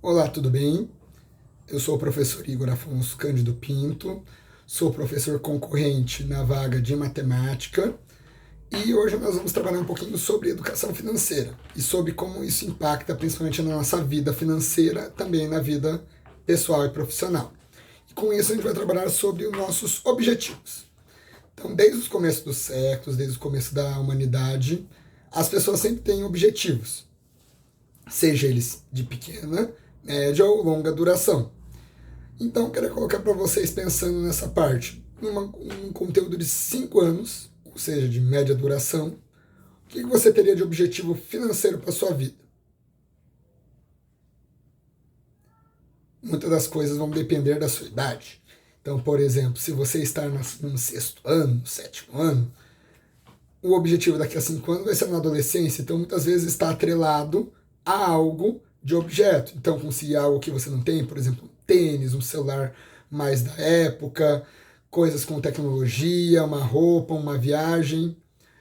Olá, tudo bem? Eu sou o professor Igor Afonso Cândido Pinto, sou professor concorrente na vaga de matemática e hoje nós vamos trabalhar um pouquinho sobre educação financeira e sobre como isso impacta principalmente na nossa vida financeira, também na vida pessoal e profissional. E com isso a gente vai trabalhar sobre os nossos objetivos. Então, desde os começos dos séculos, desde o começo da humanidade, as pessoas sempre têm objetivos, seja eles de pequena, média ou longa duração. Então, eu quero colocar para vocês pensando nessa parte, um conteúdo de 5 anos, ou seja, de média duração, o que você teria de objetivo financeiro para a sua vida? Muitas das coisas vão depender da sua idade. Então, por exemplo, se você está no sexto ano, no sétimo ano, o objetivo daqui a 5 anos vai ser na adolescência, então muitas vezes está atrelado a algo de objeto. Então, conseguir algo que você não tem, por exemplo, um tênis, um celular mais da época, coisas com tecnologia, uma roupa, uma viagem.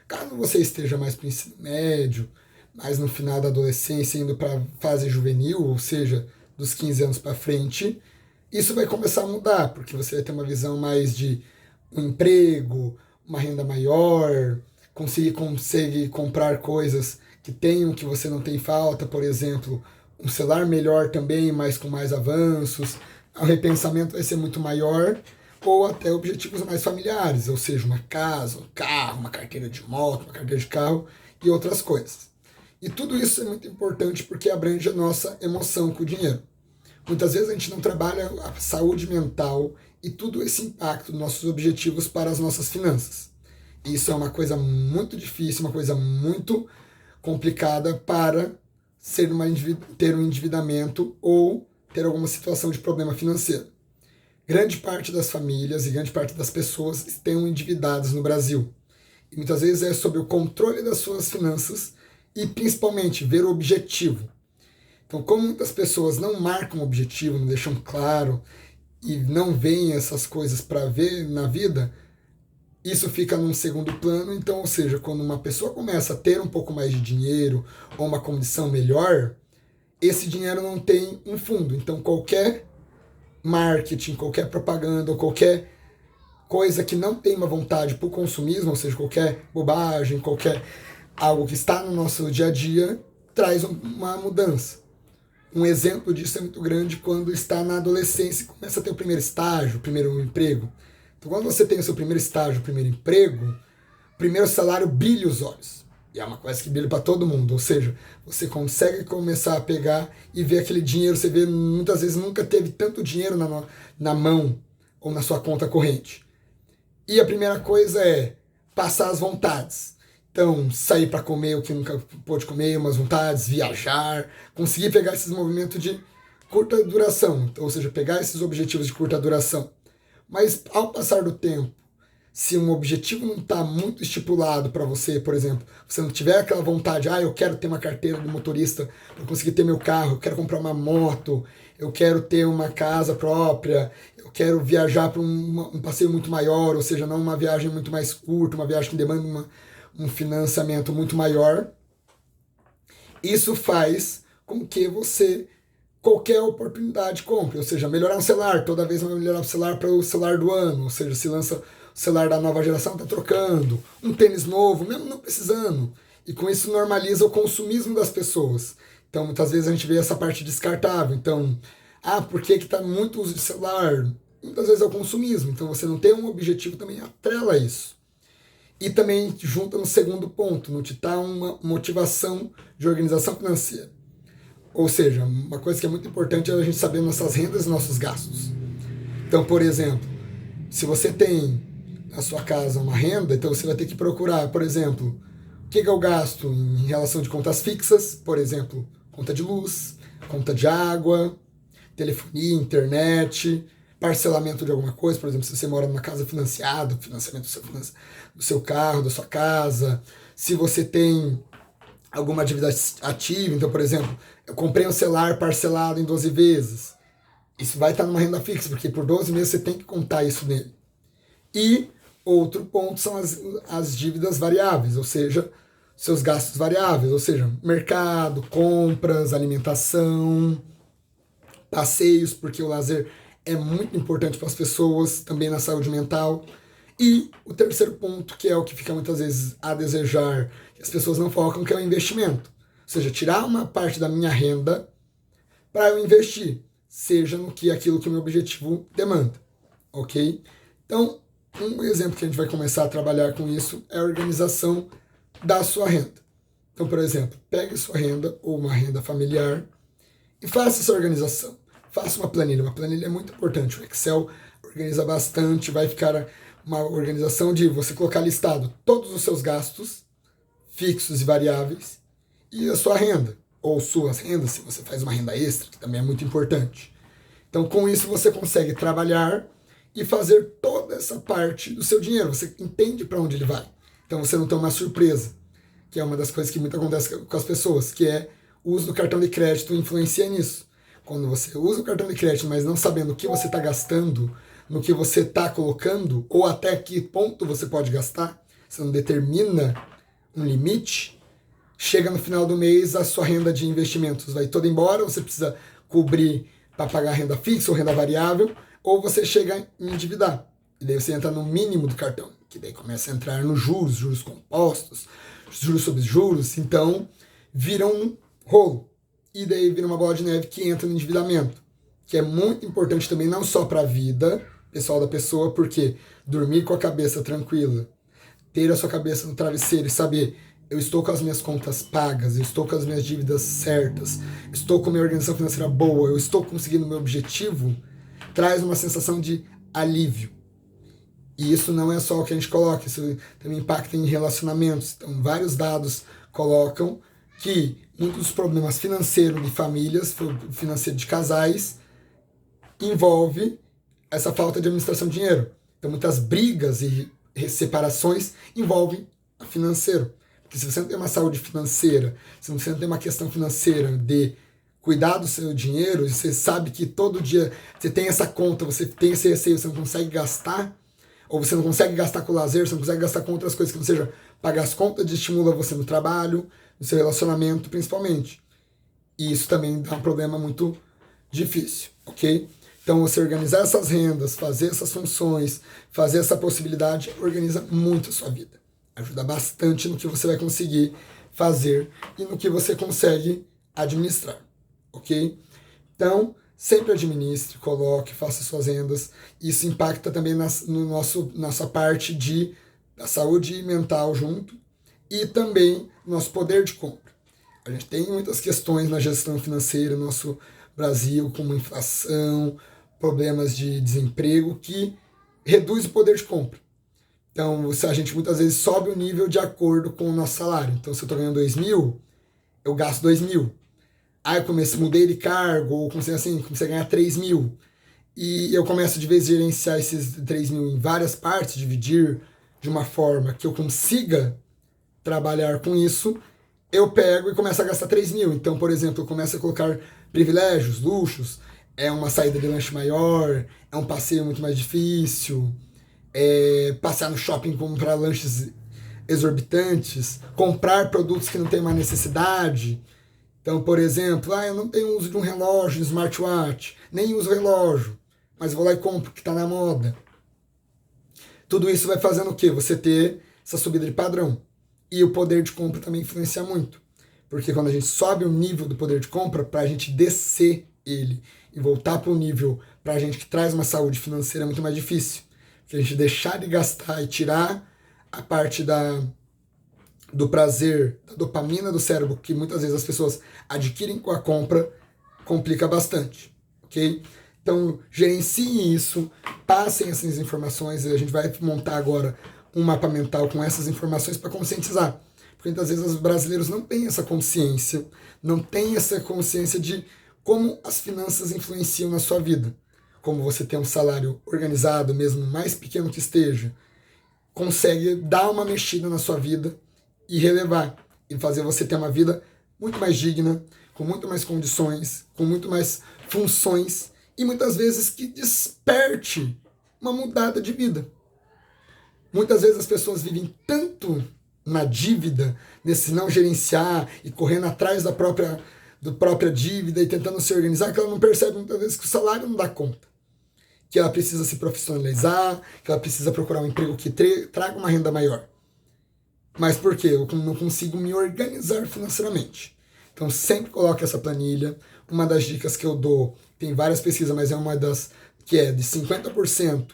Caso você esteja mais para o ensino médio, mais no final da adolescência, indo para a fase juvenil, ou seja, dos 15 anos para frente, isso vai começar a mudar, porque você vai ter uma visão mais de um emprego, uma renda maior, conseguir comprar coisas que tenham que você não tem falta, por exemplo, um celular melhor também, mas com mais avanços, o repensamento vai ser muito maior, ou até objetivos mais familiares, ou seja, uma casa, um carro, uma carteira de moto, uma carteira de carro e outras coisas. E tudo isso é muito importante porque abrange a nossa emoção com o dinheiro. Muitas vezes a gente não trabalha a saúde mental e tudo esse impacto dos nossos objetivos para as nossas finanças. Isso é uma coisa muito difícil, uma coisa muito complicada para ter um endividamento ou ter alguma situação de problema financeiro. Grande parte das famílias e grande parte das pessoas estão endividadas no Brasil. E muitas vezes é sobre o controle das suas finanças e principalmente ver o objetivo. Então, como muitas pessoas não marcam o objetivo, não deixam claro e não veem essas coisas para ver na vida, isso fica num segundo plano. Então, ou seja, quando uma pessoa começa a ter um pouco mais de dinheiro ou uma condição melhor, esse dinheiro não tem um fundo. Então, qualquer marketing, qualquer propaganda ou qualquer coisa que não tem uma vontade para o consumismo, ou seja, qualquer bobagem, qualquer algo que está no nosso dia a dia, traz uma mudança. Um exemplo disso é muito grande quando está na adolescência e começa a ter o primeiro estágio, o primeiro emprego. Então, quando você tem o seu primeiro estágio, o primeiro emprego, o primeiro salário brilha os olhos. E é uma coisa que brilha para todo mundo. Ou seja, você consegue começar a pegar e ver aquele dinheiro. Você vê, muitas vezes, nunca teve tanto dinheiro na mão ou na sua conta corrente. E a primeira coisa é passar as vontades. Então, sair para comer o que nunca pôde comer, umas vontades, viajar, conseguir pegar esses movimentos de curta duração, ou seja, pegar esses objetivos de curta duração. Mas ao passar do tempo, se um objetivo não está muito estipulado para você, por exemplo, você não tiver aquela vontade, eu quero ter uma carteira de motorista para conseguir ter meu carro, eu quero comprar uma moto, eu quero ter uma casa própria, eu quero viajar para um passeio muito maior, ou seja, não uma viagem muito mais curta, uma viagem que demanda um financiamento muito maior. Isso faz com que você, qualquer oportunidade, compre. Ou seja, melhorar um celular, toda vez vai melhorar o celular para o celular do ano. Ou seja, se lança o celular da nova geração, está trocando. Um tênis novo, mesmo não precisando. E com isso normaliza o consumismo das pessoas. Então, muitas vezes a gente vê essa parte descartável. Então, por que está muito uso de celular? Muitas vezes é o consumismo. Então, você não tem um objetivo, também atrela isso. E também junta no segundo ponto, não te dá uma motivação de organização financeira. Ou seja, uma coisa que é muito importante é a gente saber nossas rendas e nossos gastos. Então, por exemplo, se você tem na sua casa uma renda, então você vai ter que procurar, por exemplo, o que eu gasto em relação de contas fixas, por exemplo, conta de luz, conta de água, telefonia, internet, parcelamento de alguma coisa, por exemplo, se você mora numa casa financiada, financiamento do seu carro, da sua casa, se você tem alguma dívida ativa, então, por exemplo, eu comprei um celular parcelado em 12 vezes, isso vai estar numa renda fixa, porque por 12 meses você tem que contar isso nele. E outro ponto são as dívidas variáveis, ou seja, seus gastos variáveis, ou seja, mercado, compras, alimentação. passeios, porque o lazer é muito importante para as pessoas, também na saúde mental. E o terceiro ponto, que é o que fica muitas vezes a desejar, que as pessoas não focam, que é o investimento. Ou seja, tirar uma parte da minha renda para eu investir, seja no que aquilo que o meu objetivo demanda, ok? Então, um exemplo que a gente vai começar a trabalhar com isso é a organização da sua renda. Então, por exemplo, pegue sua renda ou uma renda familiar e faça essa organização. Faça uma planilha. Uma planilha é muito importante. O Excel organiza bastante, vai ficar uma organização de você colocar listado todos os seus gastos fixos e variáveis e a sua renda, ou suas rendas, se você faz uma renda extra, que também é muito importante. Então, com isso, você consegue trabalhar e fazer toda essa parte do seu dinheiro. Você entende para onde ele vai. Então, você não tem uma surpresa, que é uma das coisas que muito acontece com as pessoas, que é o uso do cartão de crédito influencia nisso. Quando você usa o cartão de crédito, mas não sabendo o que você está gastando, no que você está colocando, ou até que ponto você pode gastar, você não determina um limite, chega no final do mês, a sua renda de investimentos vai toda embora, você precisa cobrir para pagar renda fixa ou renda variável, ou você chega a endividar. E daí você entra no mínimo do cartão, que daí começa a entrar nos juros, juros compostos, juros sobre juros, então vira um rolo. E daí vira uma bola de neve que entra no endividamento, que é muito importante também, não só para a vida pessoal da pessoa, porque dormir com a cabeça tranquila, ter a sua cabeça no travesseiro e saber, eu estou com as minhas contas pagas, eu estou com as minhas dívidas certas, estou com a minha organização financeira boa, eu estou conseguindo o meu objetivo, traz uma sensação de alívio. E isso não é só o que a gente coloca, isso também impacta em relacionamentos. Então, vários dados colocam que muitos dos problemas financeiros de famílias, financeiro de casais, envolve essa falta de administração de dinheiro. Então, muitas brigas e separações envolvem o financeiro. Porque se você não tem uma saúde financeira, se você não tem uma questão financeira de cuidar do seu dinheiro, você sabe que todo dia você tem essa conta, você tem esse receio, você não consegue gastar, ou você não consegue gastar com lazer, você não consegue gastar com outras coisas que não seja pagar as contas, estimula você no trabalho, no seu relacionamento principalmente. E isso também dá um problema muito difícil, ok? Então, você organizar essas rendas, fazer essas funções, fazer essa possibilidade, organiza muito a sua vida. Ajuda bastante no que você vai conseguir fazer e no que você consegue administrar, ok? Então, sempre administre, coloque, faça suas rendas. Isso impacta também no nossa parte da saúde mental junto e também nosso poder de compra. A gente tem muitas questões na gestão financeira no nosso Brasil, como inflação, problemas de desemprego, que reduz o poder de compra. Então, a gente muitas vezes sobe o nível de acordo com o nosso salário. Então, se eu estou ganhando 2.000, eu gasto 2.000. Aí eu mudei de cargo, ou comecei a ganhar 3.000. E eu começo de vez a gerenciar esses 3.000 em várias partes, dividir de uma forma que eu consiga trabalhar com isso, eu pego e começo a gastar 3.000. Então, por exemplo, eu começo a colocar privilégios, luxos, é uma saída de lanche maior, é um passeio muito mais difícil, passear no shopping, comprar lanches exorbitantes, comprar produtos que não tem uma necessidade. Então, por exemplo, eu não tenho uso de um relógio, um smartwatch, nem uso relógio, mas vou lá e compro, que está na moda. Tudo isso vai fazendo o quê? Você ter essa subida de padrão. E o poder de compra também influencia muito. Porque quando a gente sobe o nível do poder de compra, para a gente descer ele e voltar para o nível para a gente que traz uma saúde financeira é muito mais difícil. Porque a gente deixar de gastar e tirar a parte do prazer, da dopamina do cérebro, que muitas vezes as pessoas adquirem com a compra, complica bastante, ok? Então, gerenciem isso, passem essas informações, a gente vai montar agora um mapa mental com essas informações para conscientizar. Porque muitas vezes os brasileiros não têm essa consciência, não têm essa consciência de como as finanças influenciam na sua vida. Como você tem um salário organizado, mesmo mais pequeno que esteja, consegue dar uma mexida na sua vida e relevar, e fazer você ter uma vida muito mais digna, com muito mais condições, com muito mais funções, e muitas vezes que desperte uma mudada de vida. Muitas vezes as pessoas vivem tanto na dívida, nesse não gerenciar e correndo atrás da própria dívida e tentando se organizar, que ela não percebe muitas vezes que o salário não dá conta. Que ela precisa se profissionalizar, que ela precisa procurar um emprego que traga uma renda maior. Mas por quê? Eu não consigo me organizar financeiramente. Então sempre coloque essa planilha. Uma das dicas que eu dou, tem várias pesquisas, mas é uma das que é de 50%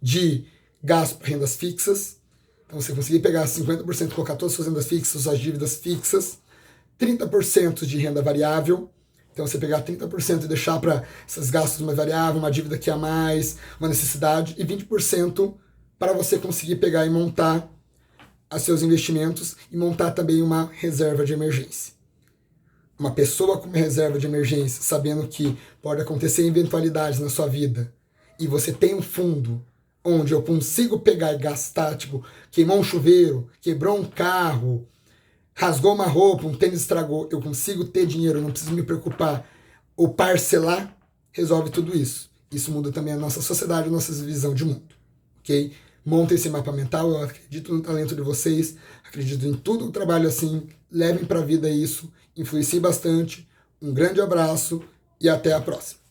de gasto para rendas fixas. Então você conseguir pegar 50% e colocar todas as suas rendas fixas, suas dívidas fixas, 30% de renda variável. Então você pegar 30% e deixar para esses gastos mais variável, uma dívida que é a mais, uma necessidade, e 20% para você conseguir pegar e montar os seus investimentos e montar também uma reserva de emergência. Uma pessoa com uma reserva de emergência, sabendo que pode acontecer eventualidades na sua vida, e você tem um fundo onde eu consigo pegar e gastar, tipo, queimou um chuveiro, quebrou um carro, rasgou uma roupa, um tênis estragou, eu consigo ter dinheiro, não preciso me preocupar, ou parcelar, resolve tudo isso. Isso muda também a nossa sociedade, a nossa visão de mundo, ok? Montem esse mapa mental, eu acredito no talento de vocês, acredito em tudo, o trabalho assim, levem para a vida isso, influenciem bastante, um grande abraço e até a próxima.